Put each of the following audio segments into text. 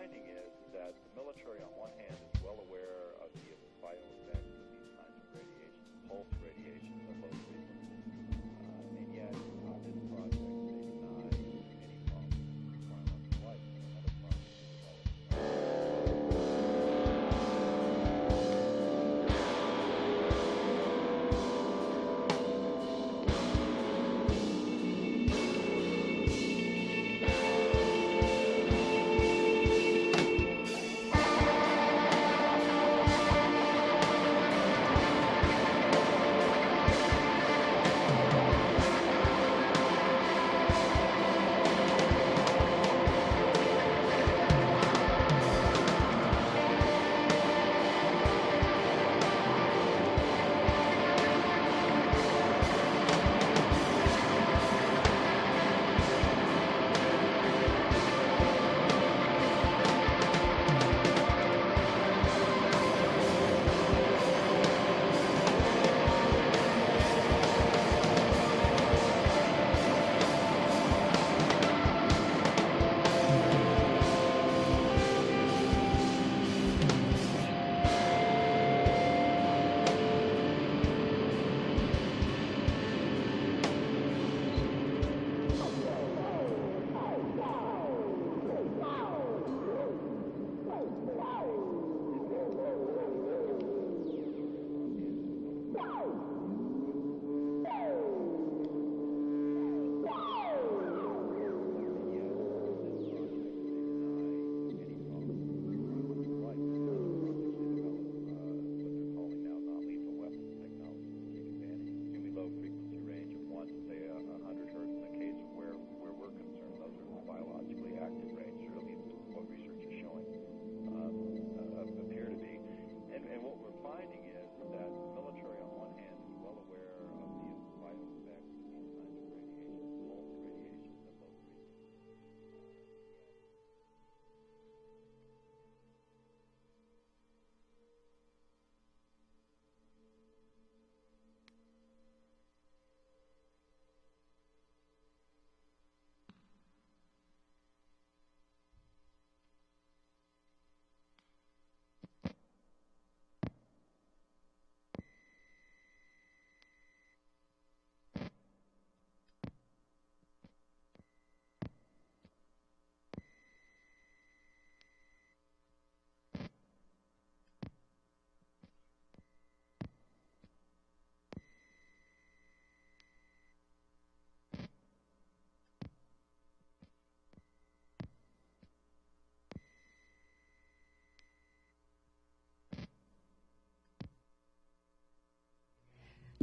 finding is that the military, on one hand, is well aware of the bio effects of these kinds of radiations, pulse radiations of low frequencies, and yet on this project they deny any problem with biological life. Another problem is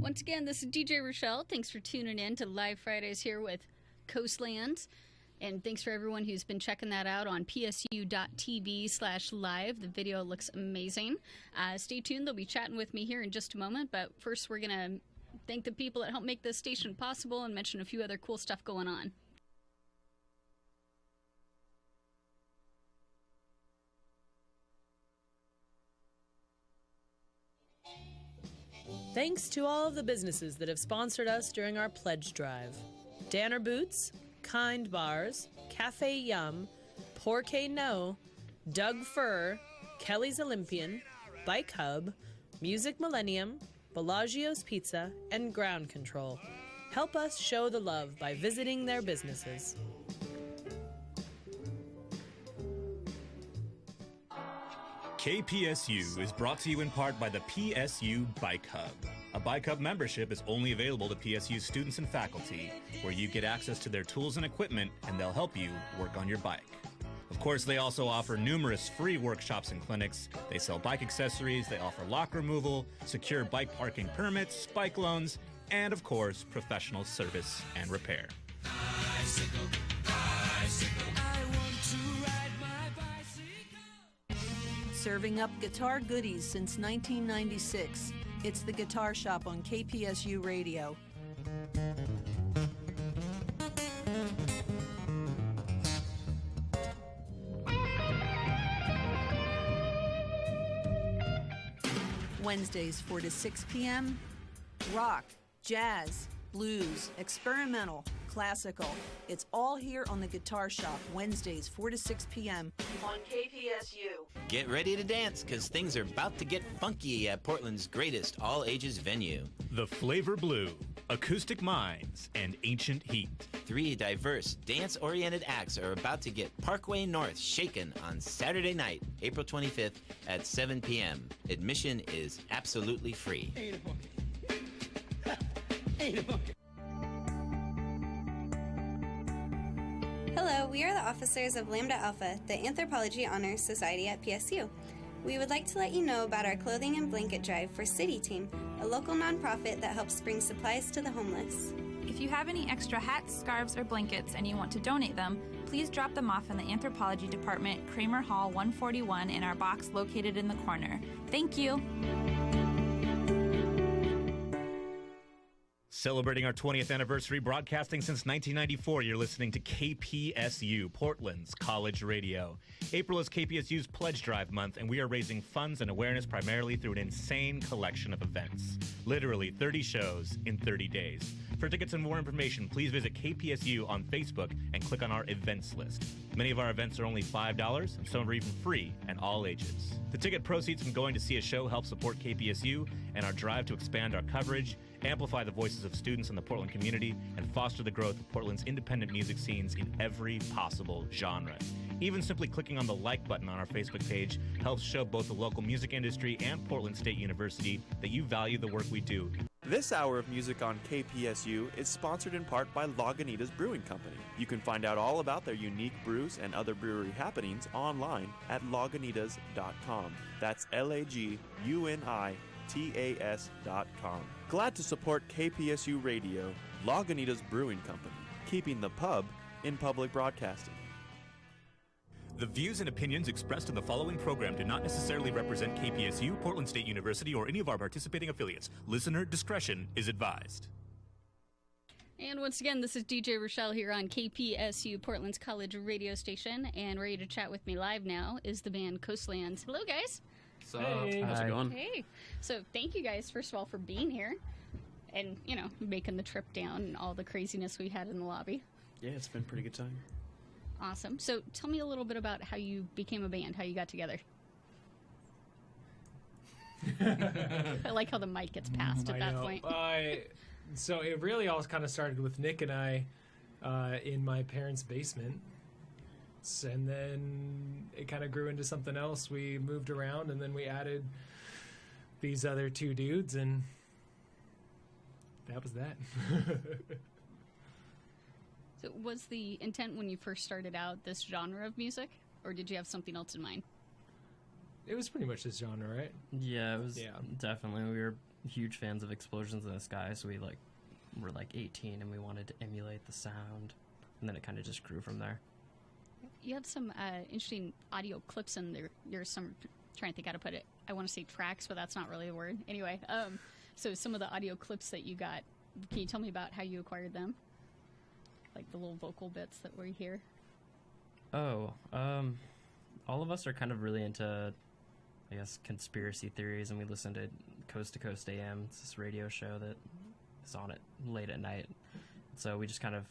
Once again, this is DJ Rochelle. Thanks for tuning in to Live Fridays here with Coastlands. And thanks for everyone who's been checking that out on PSU.TV/live. The video looks amazing. Stay tuned. They'll be chatting with me here in just a moment. But first, we're going to thank the people that helped make this station possible and mention a few other cool stuff going on. Thanks to all of the businesses that have sponsored us during our pledge drive. Danner Boots, Kind Bars, Cafe Yum, Porque No, Doug Fur, Kelly's Olympian, Bike Hub, Music Millennium, Bellagio's Pizza, and Ground Control. Help us show the love by visiting their businesses. KPSU is brought to you in part by the PSU Bike Hub. A Bike Hub membership is only available to PSU students and faculty, where you get access to their tools and equipment, and they'll help you work on your bike. Of course, they also offer numerous free workshops and clinics. They sell bike accessories, they offer lock removal, secure bike parking permits, bike loans, and of course, professional service and repair. Bicycle, bicycle, I want to ride my bicycle. Serving up guitar goodies since 1996. It's the Guitar Shop on KPSU Radio. Wednesdays 4 to 6 p.m. Rock, jazz, blues, experimental, classical. It's all here on the Guitar Shop, Wednesdays 4 to 6 p.m. on KPSU. Get ready to dance, because things are about to get funky at Portland's greatest all-ages venue. The Flavor Blue, Acoustic Minds, and Ancient Heat. 3 diverse, dance-oriented acts are about to get Parkway North shaken on Saturday night, April 25th at 7 p.m. Admission is absolutely free. Hello, we are the officers of Lambda Alpha, the Anthropology Honors Society at PSU. We would like to let you know about our clothing and blanket drive for City Team, a local nonprofit that helps bring supplies to the homeless. If you have any extra hats, scarves, or blankets and you want to donate them, please drop them off in the Anthropology Department, Kramer Hall 141, in our box located in the corner. Thank you. Celebrating our 20th anniversary, broadcasting since 1994, you're listening to KPSU, Portland's college radio. April is KPSU's Pledge Drive month, and we are raising funds and awareness primarily through an insane collection of events. Literally 30 shows in 30 days. For tickets and more information, please visit KPSU on Facebook and click on our events list. Many of our events are only $5, and some are even free and all ages. The ticket proceeds from going to see a show help support KPSU and our drive to expand our coverage, amplify the voices of students in the Portland community, and foster the growth of Portland's independent music scenes in every possible genre. Even simply clicking on the like button on our Facebook page helps show both the local music industry and Portland State University that you value the work we do. This hour of music on KPSU is sponsored in part by Lagunitas Brewing Company. You can find out all about their unique brews and other brewery happenings online at lagunitas.com. That's LAGUNITAS.com. Glad to support KPSU Radio, Lagunitas Brewing Company, keeping the pub in public broadcasting. The views and opinions expressed in the following program do not necessarily represent KPSU, Portland State University, or any of our participating affiliates. Listener discretion is advised. And once again, this is DJ Rochelle here on KPSU, Portland's college radio station, and ready to chat with me live now is the band Coastlands. Hello, guys. Hey. How's it going? Hey. So thank you guys, first of all, for being here and, making the trip down and all the craziness we had in the lobby. Yeah, it's been a pretty good time. Awesome. So tell me a little bit about how you became a band, how you got together. I like how the mic gets passed at that point. So it really all kind of started with Nick and I in my parents' basement. And then it kind of grew into something else. We moved around, and then we added these other two dudes, and that was that. So was the intent when you first started out this genre of music, or did you have something else in mind? It was pretty much this genre, right? Yeah, it was definitely. We were huge fans of Explosions in the Sky, so we were 18 and we wanted to emulate the sound, and then it kind of just grew from there. You have some interesting audio clips in there. There's some, I'm trying to think how to put it. I want to say tracks, but that's not really a word. Anyway, so some of the audio clips that you got, can you tell me about how you acquired them? Like the little vocal bits that we hear? Oh, all of us are kind of really into, I guess, conspiracy theories, and we listen to Coast to Coast AM. It's this radio show that is on it late at night. So we just kind of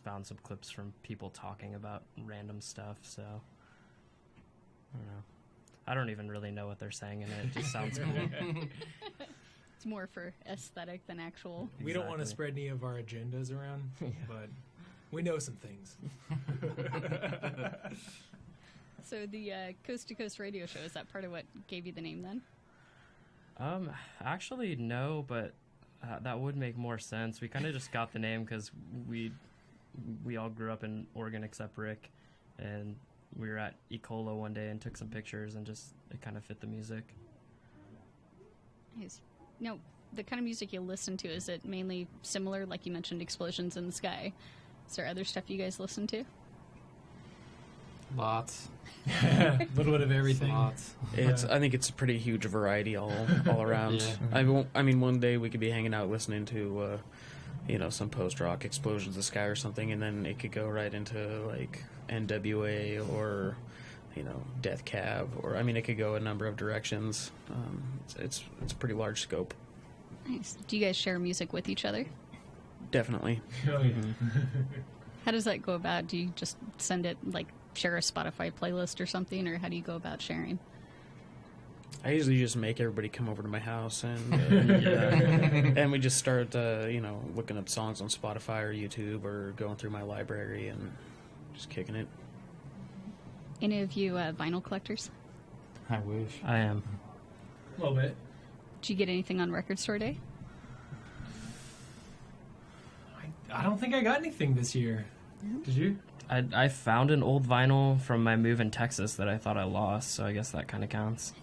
found some clips from people talking about random stuff, so I don't know. I don't even really know what they're saying in it. It just sounds cool. It's more for aesthetic than actual. We don't want to spread any of our agendas around, but we know some things. So the Coast to Coast radio show, is that part of what gave you the name then? Actually, no, but that would make more sense. We kind of just got the name because we all grew up in Oregon except Rick, and we were at Ecola one day and took some pictures, and just it kind of fit the music. Nice. Now, the kind of music you listen to, is it mainly similar, like you mentioned, Explosions in the Sky? Is there other stuff you guys listen to? Lots. A little bit of everything. Lots. I think it's a pretty huge variety all around. Yeah. I mean, one day we could be hanging out listening to, some post-rock, Explosions in the Sky or something, and then it could go right into, like, NWA or, Death Cab, or, it could go a number of directions. It's a pretty large scope. Nice. Do you guys share music with each other? Definitely. Oh, yeah. How does that go about? Do you just send it, like, share a Spotify playlist or something, or how do you go about sharing? I usually just make everybody come over to my house, and and we just start, looking up songs on Spotify or YouTube, or going through my library and just kicking it. Any of you vinyl collectors? I wish. I am. A little bit. Did you get anything on Record Store Day? I don't think I got anything this year. Did you? I found an old vinyl from my move in Texas that I thought I lost, so I guess that kind of counts.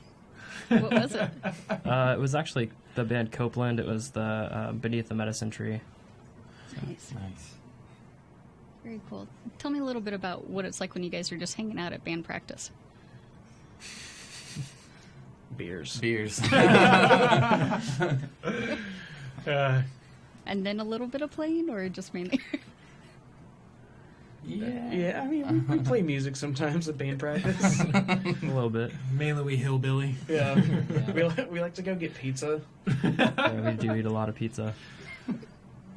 What was it? It was actually the band Coastlands. It was the Beneath the Medicine Tree. Nice. Nice. Very cool. Tell me a little bit about what it's like when you guys are just hanging out at band practice. Beers. And then a little bit of playing, or just mainly? Yeah, I mean, we play music sometimes at band practice. A little bit. Mainly we hillbilly. Yeah. We like to go get pizza. Yeah, we do eat a lot of pizza.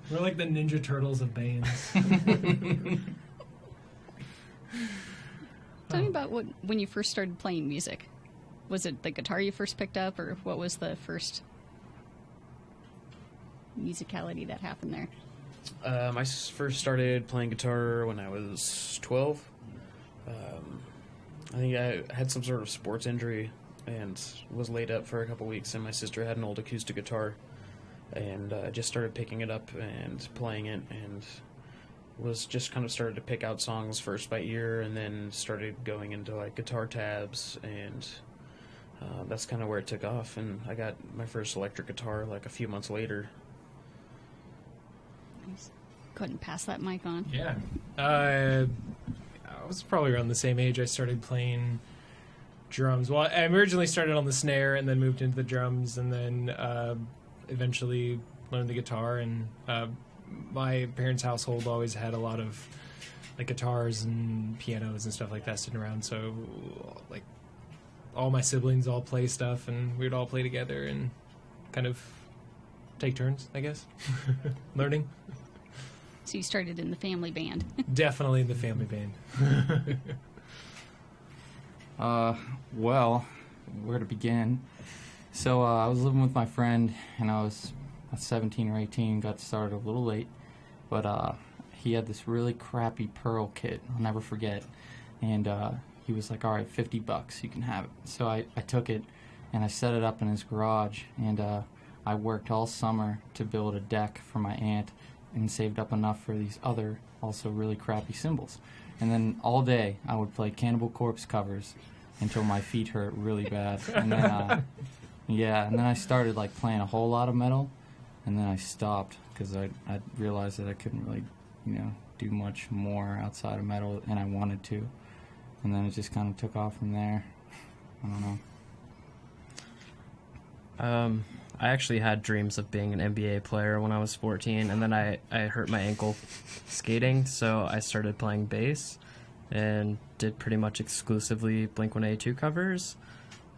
We're like the Ninja Turtles of bands. Tell me about when you first started playing music. Was it the guitar you first picked up, or what was the first musicality that happened there? I first started playing guitar when I was 12. I think I had some sort of sports injury and was laid up for a couple weeks, and my sister had an old acoustic guitar, and I just started picking it up and playing it, and was just kind of started to pick out songs first by ear, and then started going into like guitar tabs, and that's kind of where it took off, and I got my first electric guitar like a few months later. Nice. Go ahead and pass that mic on. Yeah. I was probably around the same age I started playing drums. Well, I originally started on the snare and then moved into the drums, and then eventually learned the guitar. And my parents' household always had a lot of like guitars and pianos and stuff like that sitting around. So like all my siblings all play stuff, and we'd all play together and kind of take turns, I guess, learning. So you started in the family band. Definitely the family band. Well, where to begin? So I was living with my friend, and I was 17 or 18, got started a little late, but he had this really crappy Pearl kit, I'll never forget, and he was like, all right, $50, you can have it. So I took it, and I set it up in his garage, and I worked all summer to build a deck for my aunt and saved up enough for these other, also really crappy cymbals. And then all day I would play Cannibal Corpse covers until my feet hurt really bad. And then, and then I started like playing a whole lot of metal, and then I stopped because I realized that I couldn't really, do much more outside of metal, and I wanted to. And then it just kind of took off from there. I don't know. I actually had dreams of being an NBA player when I was 14, and then I hurt my ankle skating, so I started playing bass and did pretty much exclusively Blink-182 covers,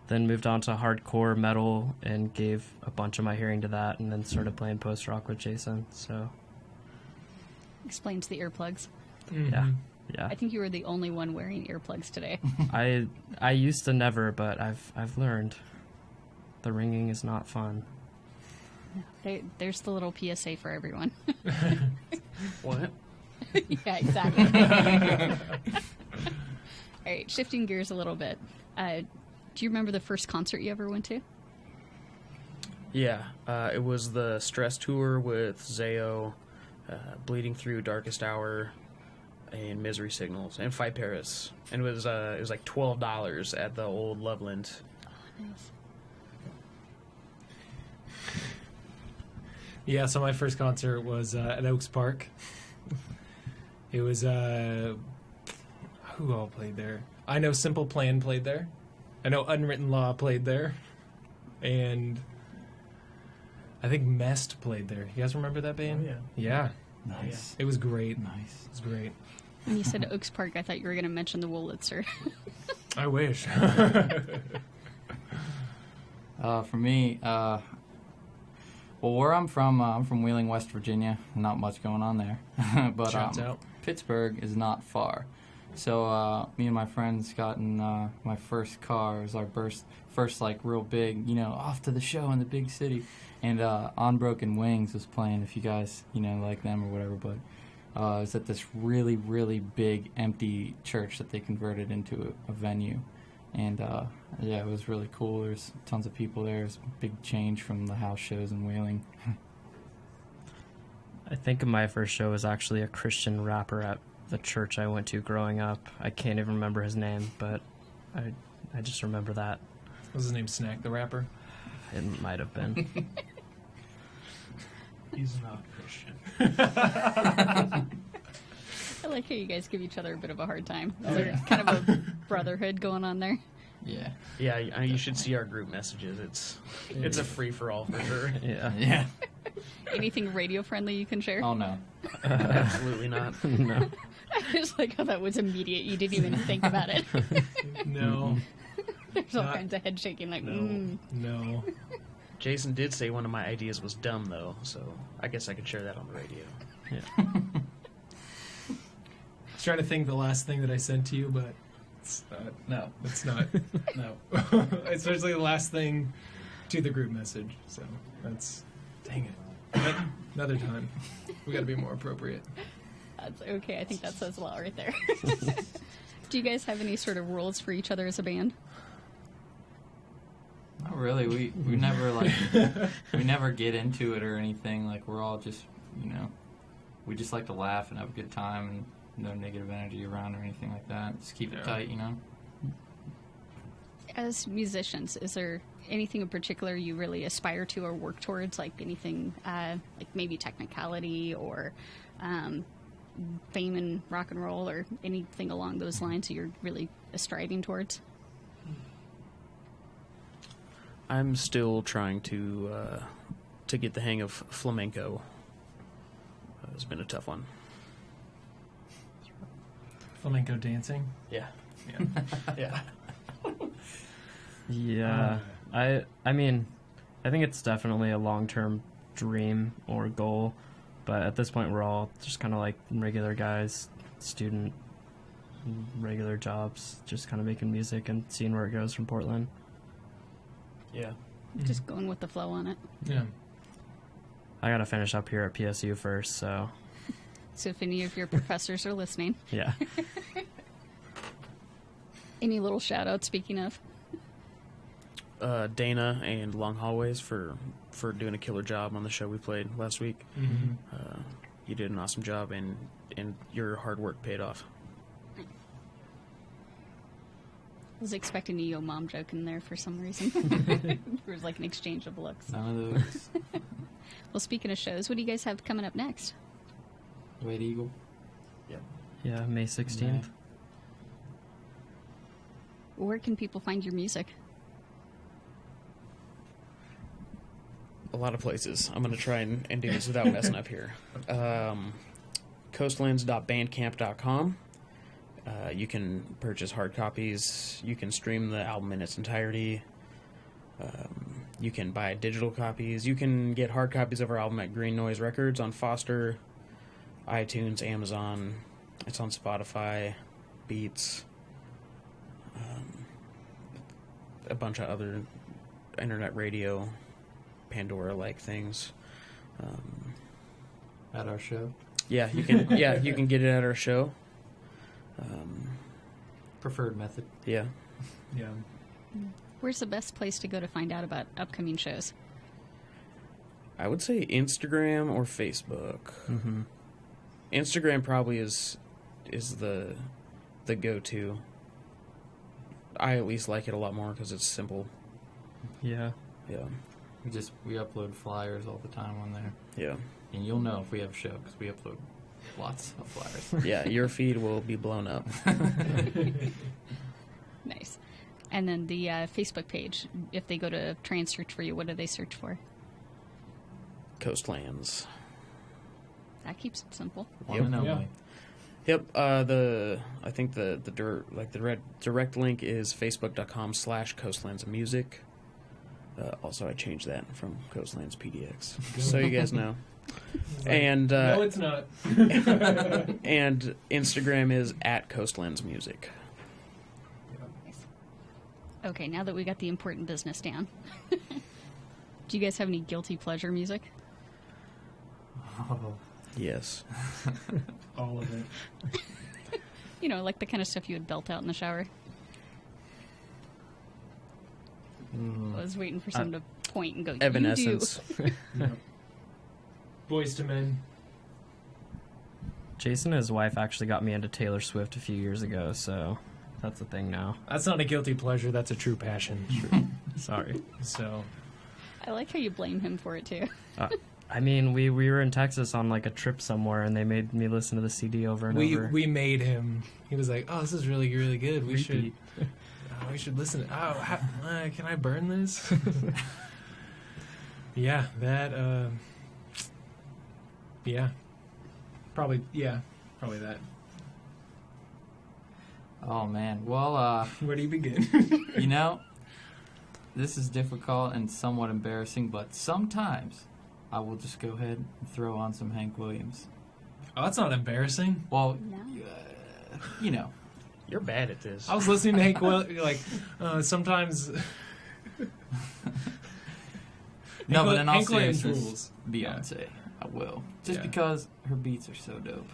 then moved on to hardcore metal and gave a bunch of my hearing to that, and then started playing post-rock with Jason, so... Explains the earplugs. Mm-hmm. Yeah. I think you were the only one wearing earplugs today. I used to never, but I've learned. The ringing is not fun. There's the little PSA for everyone. What? Yeah, exactly. All right, shifting gears a little bit. Do you remember the first concert you ever went to? Yeah, it was the Stress Tour with Zayo, Bleeding Through, Darkest Hour, and Misery Signals, and Fight Paris. And it was like $12 at the old Loveland. Oh, nice. Yeah, so my first concert was at Oaks Park. It was, who all played there? I know Simple Plan played there. I know Unwritten Law played there. And I think Mest played there. You guys remember that band? Oh, yeah. Nice. It was great. Nice. It was great. When you said Oaks Park, I thought you were going to mention the Wurlitzer. I wish. For me, Well, where I'm from Wheeling, West Virginia. Not much going on there. But Shouts out. Pittsburgh is not far. So me and my friends got in my first car. It was our first like real big, off to the show in the big city. And Unbroken Wings was playing, if you guys, like them or whatever. But it was at this really, really big empty church that they converted into a venue. And yeah, it was really cool. There's tons of people there. It's a big change from the house shows in Wheeling. I think my first show was actually a Christian rapper at the church I went to growing up. I can't even remember his name, but I just remember that. Was his name Snack the Rapper? It might have been. He's not Christian. I like how you guys give each other a bit of a hard time. Is there kind of a brotherhood going on there? Yeah. Yeah, you should see our group messages. It's a free-for-all for sure. Yeah. Anything radio friendly you can share? Oh, no. Absolutely not. No. I just like how that was immediate. You didn't even think about it. No. There's all kinds of head shaking like, No. Jason did say one of my ideas was dumb, though, so I guess I could share that on the radio. Yeah. I was trying to think the last thing that I sent to you, but it's not. No. It's not. No. Especially the last thing to the group message. So that's. Dang it. Another time. We got to be more appropriate. That's okay. I think that says a lot right there. Do you guys have any sort of rules for each other as a band? Not really. We never we never get into it or anything. Like we're all just we just like to laugh and have a good time and no negative energy around or anything like that. Just keep it tight, As musicians, is there anything in particular you really aspire to or work towards? Like anything, like maybe technicality or fame in rock and roll or anything along those lines that you're really striving towards? I'm still trying to get the hang of flamenco. It's been a tough one. Flamenco dancing? Yeah. Yeah. Yeah. I mean, I think it's definitely a long-term dream or goal, but at this point we're all just kind of like regular guys, student, regular jobs, just kind of making music and seeing where it goes from Portland. Yeah. Just going with the flow on it. Yeah. I gotta finish up here at PSU first, so. So if any of your professors are listening. Yeah. Any little shout out speaking of? Dana and Long Hallways for doing a killer job on the show we played last week. Mm-hmm. You did an awesome job, and your hard work paid off. I was expecting a yo mom joke in there for some reason. There was like an exchange of looks. None of those. Well, speaking of shows, what do you guys have coming up next? White Eagle. Yeah, May 16th. Where can people find your music? A lot of places. I'm going to try and do this without messing up here. Coastlands.bandcamp.com. You can purchase hard copies. You can stream the album in its entirety. You can buy digital copies. You can get hard copies of our album at Green Noise Records on Foster, iTunes, Amazon. It's on Spotify, Beats, a bunch of other internet radio, Pandora-like things. At our show. Yeah, you can. Yeah, you can get it at our show. Preferred method. Yeah. Yeah. Where's the best place to go to find out about upcoming shows? I would say Instagram or Facebook. Mm-hmm. Instagram probably is the go-to. I at least like it a lot more because it's simple. Yeah. Yeah. We upload flyers all the time on there. Yeah. And you'll know if we have a show because we upload lots of flyers. Yeah, your feed will be blown up. Nice. And then the Facebook page, if they go to try and search for you, what do they search for? Coastlands. That keeps it simple. Yep. Yeah. Yep. I think the direct link is facebook.com/coastlandsmusic. Also, I changed that from Coastlands PDX, so you guys know. And no, it's not. and Instagram is at Coastlands Music. Okay, now that we got the important business down, do you guys have any guilty pleasure music? Oh. Yes. All of it. You know, like the kind of stuff you would belt out in the shower. I was waiting for someone to point and go, Evanescence. Yep. Boys to Men. Jason and his wife actually got me into Taylor Swift a few years ago, so that's a thing now. That's not a guilty pleasure. That's a true passion. Sorry. So. I like how you blame him for it, too. I mean, we were in Texas on like a trip somewhere, and they made me listen to the CD over and over. We made him. He was like, "Oh, this is really, really good. We should listen. Oh, can I burn this?" Yeah, that. Yeah, probably that. Oh man. Well, where do you begin? You know, this is difficult and somewhat embarrassing, but sometimes I will just go ahead and throw on some Hank Williams. Oh, that's not embarrassing. Well, you know. You're bad at this. I was listening to Hank Williams, like, sometimes... No, but in all Hank Williams seriousness, Beyonce, I will. Just because her beats are so dope.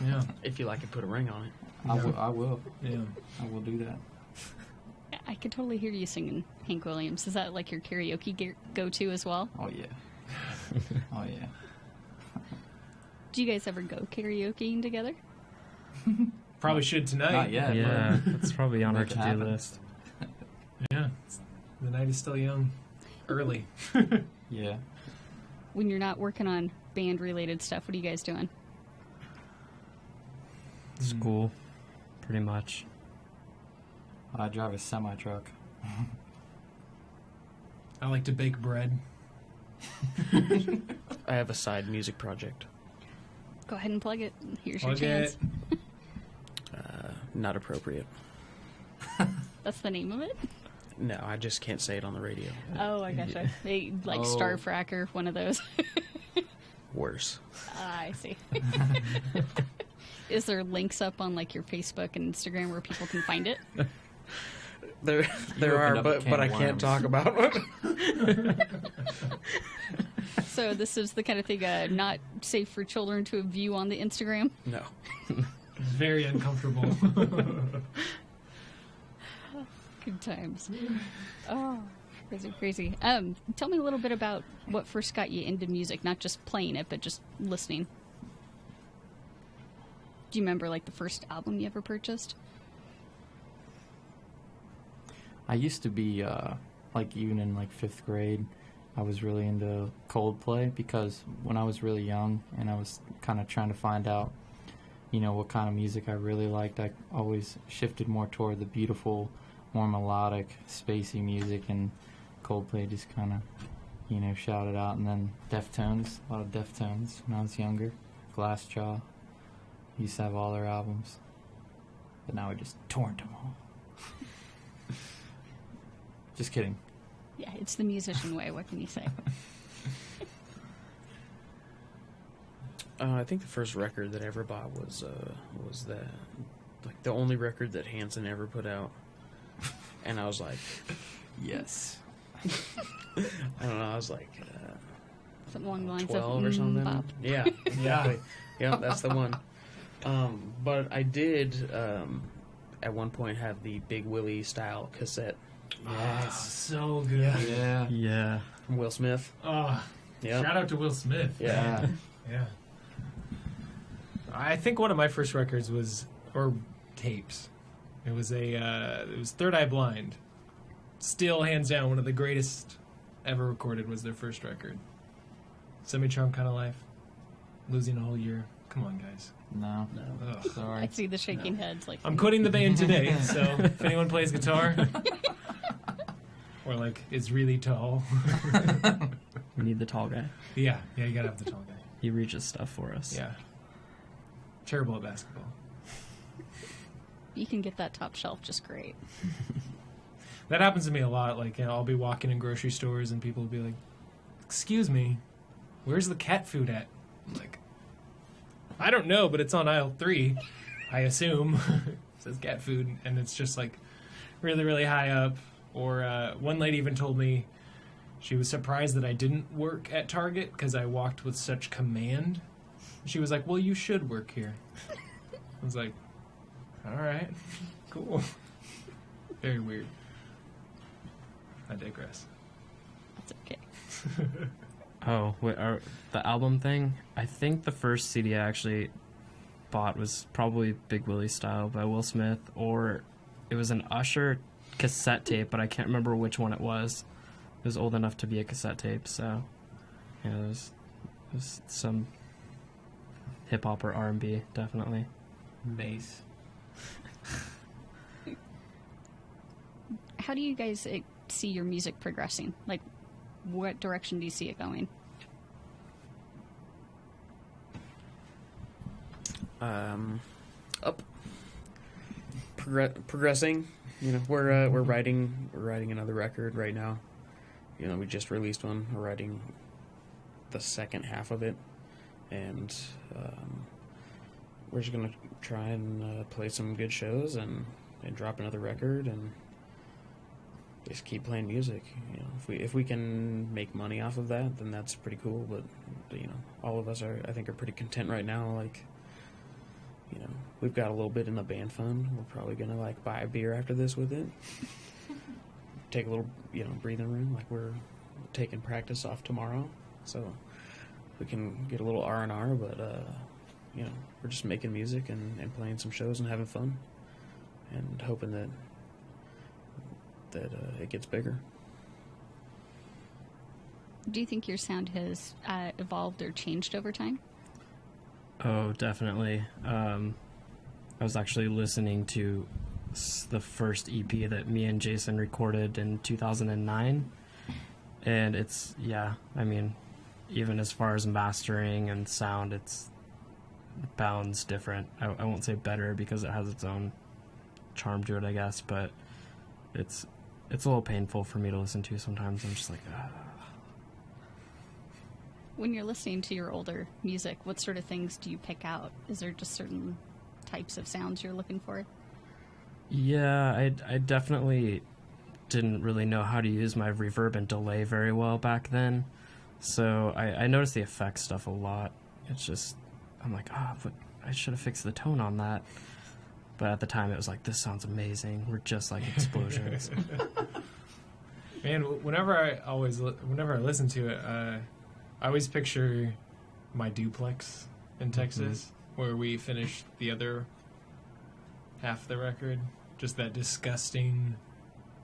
Yeah. If you like it, put a ring on it. I will. Yeah. I will do that. I could totally hear you singing Hank Williams. Is that like your karaoke go-to as well? Oh, yeah. Oh, yeah. Do you guys ever go karaokeing together? Probably should tonight. Not yet. Yeah, it's probably on our Make it to-do happen. list. Yeah. The night is still young. Early. Yeah. When you're not working on band-related stuff, what are you guys doing? School, pretty much. I drive a semi-truck. I like to bake bread. I have a side music project. Go ahead and plug it. Here's Plug your chance. Not appropriate. That's the name of it? No, I just can't say it on the radio. Oh, I gotcha. They, like Starfracker, one of those. Worse. I see. Is there links up on like your Facebook and Instagram where people can find it? There are, but I can't talk about it. So this is the kind of thing not safe for children to view on the Instagram? No. Very uncomfortable. Good times. Oh, crazy, crazy. Tell me a little bit about what first got you into music, not just playing it, but just listening. Do you remember like the first album you ever purchased? I used to be, like even in like 5th grade, I was really into Coldplay because when I was really young and I was kind of trying to find out, you know, what kind of music I really liked, I always shifted more toward the beautiful, more melodic, spacey music, and Coldplay just kind of, you know, shouted out. And then Deftones, a lot of Deftones when I was younger. Glassjaw, used to have all their albums, but now we just torrent them all. Just kidding. Yeah, it's the musician way. What can you say? I think the first record that I ever bought was the only record that Hanson ever put out, and I was like, yes. I don't know. I was like, Something along the lines 12 of or something. Bop. Yeah, exactly. Yeah, that's the one. But I did at one point have the Big Willie style cassette. Yes. So good. Yeah. Yeah. From Will Smith. Oh, Yeah. shout out to Will Smith. Yeah. Yeah. I think one of my first records was, or tapes. It was it was Third Eye Blind. Still, hands down, one of the greatest ever recorded was their first record. Semi-Trunk Kind of Life. Losing a Whole Year. Come on, guys. No. Ugh. Sorry. I see the shaking heads. Like I'm quitting the band today, so if anyone plays guitar or like is really tall, We need the tall guy. yeah, you gotta have the tall guy. He reaches stuff for us. Yeah, terrible at basketball. you can get that top shelf just great. That happens to me a lot. Like, I'll be walking in grocery stores and people will be like, "Excuse me, where's the cat food at?" I'm like, I don't know, but it's on aisle 3, I assume. It says cat food, and it's just like really, really high up. Or one lady even told me she was surprised that I didn't work at Target because I walked with such command. She was like, "Well, you should work here." I was like, all right, cool. Very weird. I digress. That's okay. Oh, wait, the album thing? I think the first CD I actually bought was probably Big Willie Style by Will Smith, or it was an Usher cassette tape, but I can't remember which one it was. It was old enough to be a cassette tape, so yeah, it was some hip hop or R&B, definitely. Nice. How do you guys see your music progressing? Like, what direction do you see it going? Up. Progressing. You know, we're writing another record right now. You know, we just released one. We're writing the second half of it, and we're just gonna try and play some good shows and drop another record and just keep playing music. You know, if we can make money off of that, then that's pretty cool. But you know, all of us I think are pretty content right now. Like, you know, we've got a little bit in the band fund. We're probably gonna like buy a beer after this with it. Take a little, you know, breathing room. Like, we're taking practice off tomorrow, so we can get a little R&R. But you know, we're just making music and playing some shows and having fun, and hoping that it gets bigger. Do you think your sound has evolved or changed over time? Oh, definitely. I was actually listening to the first EP that me and Jason recorded in 2009, and it's, yeah, I mean, even as far as mastering and sound, it bounds different. I won't say better because it has its own charm to it, I guess, but it's a little painful for me to listen to sometimes. I'm just like, When you're listening to your older music, what sort of things do you pick out? Is there just certain types of sounds you're looking for? Yeah, I definitely didn't really know how to use my reverb and delay very well back then. So I noticed the effects stuff a lot. It's just, I'm like, but I should have fixed the tone on that. But at the time, it was like, this sounds amazing. We're just like explosions. Man, whenever I listen to it, I always picture my duplex in Texas, where we finished the other half of the record. Just that disgusting,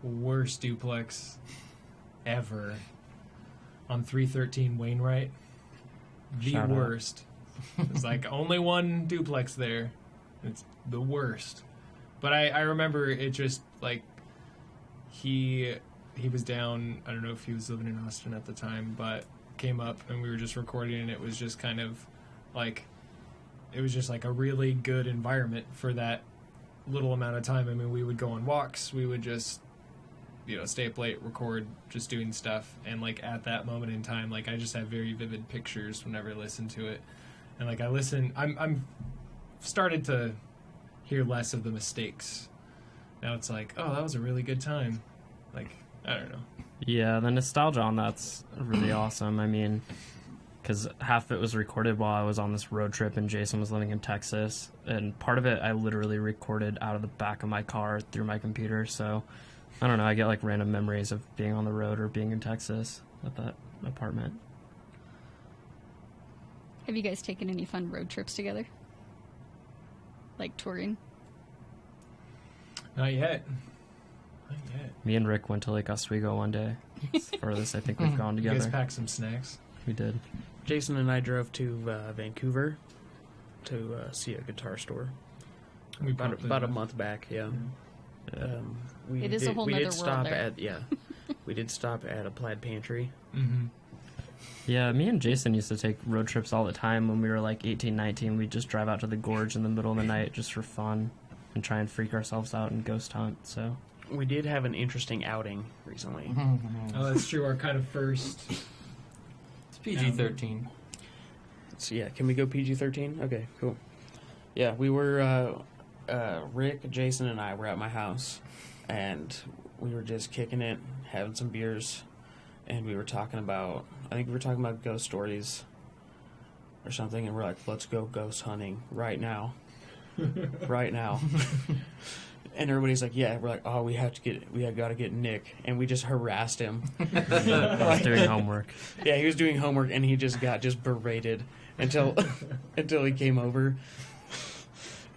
worst duplex ever on 313 Wainwright. The Shout worst. It's like only one duplex there. It's the worst. But I remember it just like he was down. I don't know if he was living in Austin at the time, but came up and we were just recording, and it was just kind of like, it was just like a really good environment for that little amount of time. I mean, we would go on walks, we would just, you know, stay up late, record, just doing stuff. And like at that moment in time, like I just have very vivid pictures whenever I listen to it. And like I'm started to hear less of the mistakes. Now it's like, oh, that was a really good time. Like, I don't know. Yeah, the nostalgia on that's really awesome. I mean, because half of it was recorded while I was on this road trip and Jason was living in Texas. And part of it I literally recorded out of the back of my car through my computer. So, I don't know, I get like random memories of being on the road or being in Texas at that apartment. Have you guys taken any fun road trips together? Like touring? Not yet. Not yet. Me and Rick went to Lake Oswego one day. It's the furthest I think we've gone together. You guys packed some snacks? We did. Jason and I drove to Vancouver to see a guitar store. About a month back, yeah. It is a whole nother world there. We did stop at a Plaid Pantry. Mm-hmm. Yeah, me and Jason used to take road trips all the time when we were like 18, 19. We'd just drive out to the gorge in the middle of the night just for fun and try and freak ourselves out and ghost hunt. So we did have an interesting outing recently. Oh, that's true. Our kind of first. It's PG-13. So yeah, can we go PG-13? Okay, cool. Yeah, we were Rick, Jason, and I were at my house, and we were just kicking it, having some beers, and we were talking about, I think we were talking about ghost stories or something, and we're like, let's go ghost hunting right now. Right now. And everybody's like, yeah. We're like, oh, we got to get Nick, and we just harassed him. He was doing homework. Yeah, he was doing homework, and he just got berated until he came over.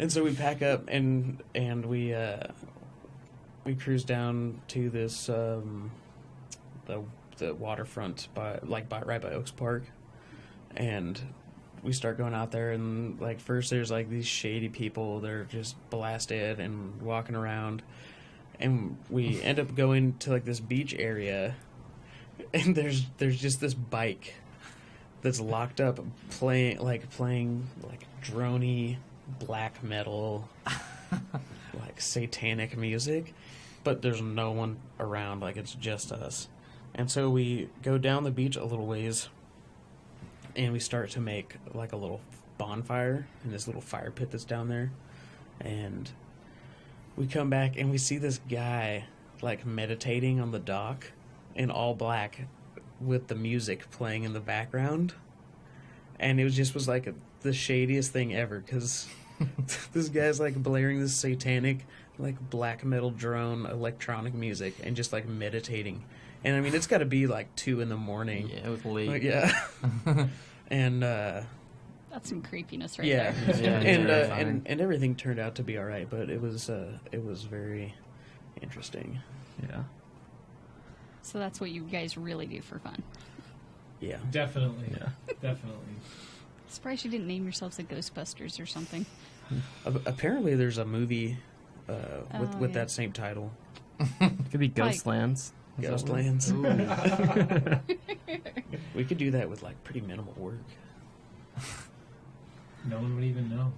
And so we pack up and we cruise down to this the waterfront right by Oaks Park, and we start going out there, and like first there's like these shady people, they're just blasted and walking around, and we end up going to like this beach area, and there's just this bike that's locked up playing droney black metal like satanic music, but there's no one around, like it's just us. And so we go down the beach a little ways, and we start to make like a little bonfire in this little fire pit that's down there. And we come back and we see this guy like meditating on the dock in all black with the music playing in the background. And it was like the shadiest thing ever, because this guy's like blaring this satanic like black metal drone electronic music and just like meditating. And I mean, it's got to be like 2 a.m. Yeah, it was late. Like, yeah. And that's some creepiness right yeah. there. And everything turned out to be all right, but it was very interesting. Yeah. So that's what you guys really do for fun. Yeah. Definitely. Yeah. Definitely. Surprised you didn't name yourselves the Ghostbusters or something. Apparently, there's a movie with that same title. It could be Coastlands. Coastlands. We could do that with like pretty minimal work. No one would even know.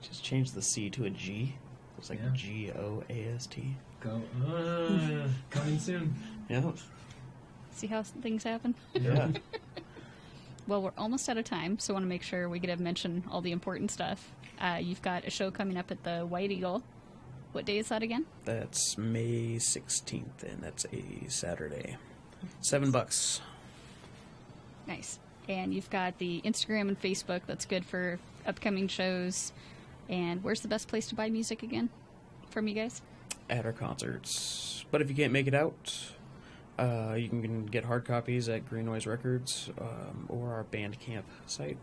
Just change the C to a G. It's like G-O-A-S-T. Coming soon. Yeah. See how things happen? Yeah. Well, we're almost out of time, so I want to make sure we get to mention all the important stuff. You've got a show coming up at the White Eagle. What day is that again? That's May 16th, and that's a Saturday. $7. Nice. And you've got the Instagram and Facebook that's good for upcoming shows. And where's the best place to buy music again from you guys? At our concerts. But if you can't make it out, you can get hard copies at Green Noise Records or our Bandcamp site,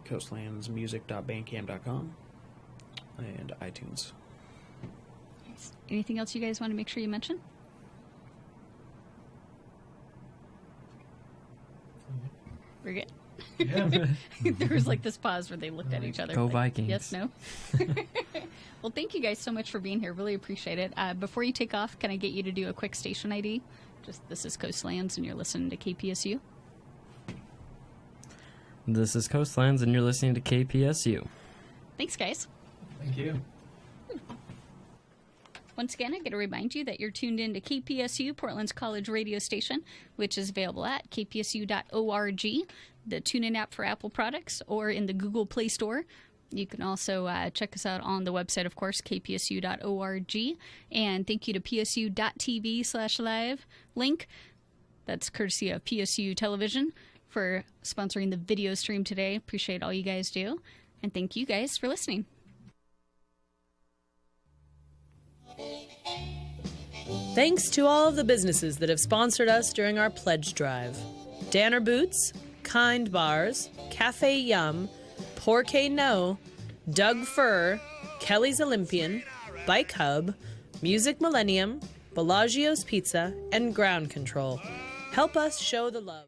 coastlandsmusic.bandcamp.com, and iTunes. Nice. Anything else you guys want to make sure you mention? We're good. Yeah. There was like this pause where they looked at each other. Go like, Vikings. Yes, no. Well, thank you guys so much for being here. Really appreciate it. Before you take off, can I get you to do a quick station ID? This is Coastlands, and you're listening to KPSU. This is Coastlands, and you're listening to KPSU. Thanks, guys. Thank you. Once again, I got to remind you that you're tuned in to KPSU, Portland's college radio station, which is available at kpsu.org, the TuneIn app for Apple products, or in the Google Play Store. You can also check us out on the website, of course, kpsu.org. And thank you to psu.tv/live link. That's courtesy of PSU Television for sponsoring the video stream today. Appreciate all you guys do. And thank you guys for listening. Thanks to all of the businesses that have sponsored us during our pledge drive. Danner Boots, Kind Bars, Cafe Yum, Porque No, Doug Fur, Kelly's Olympian, Bike Hub, Music Millennium, Bellagio's Pizza, and Ground Control. Help us show the love.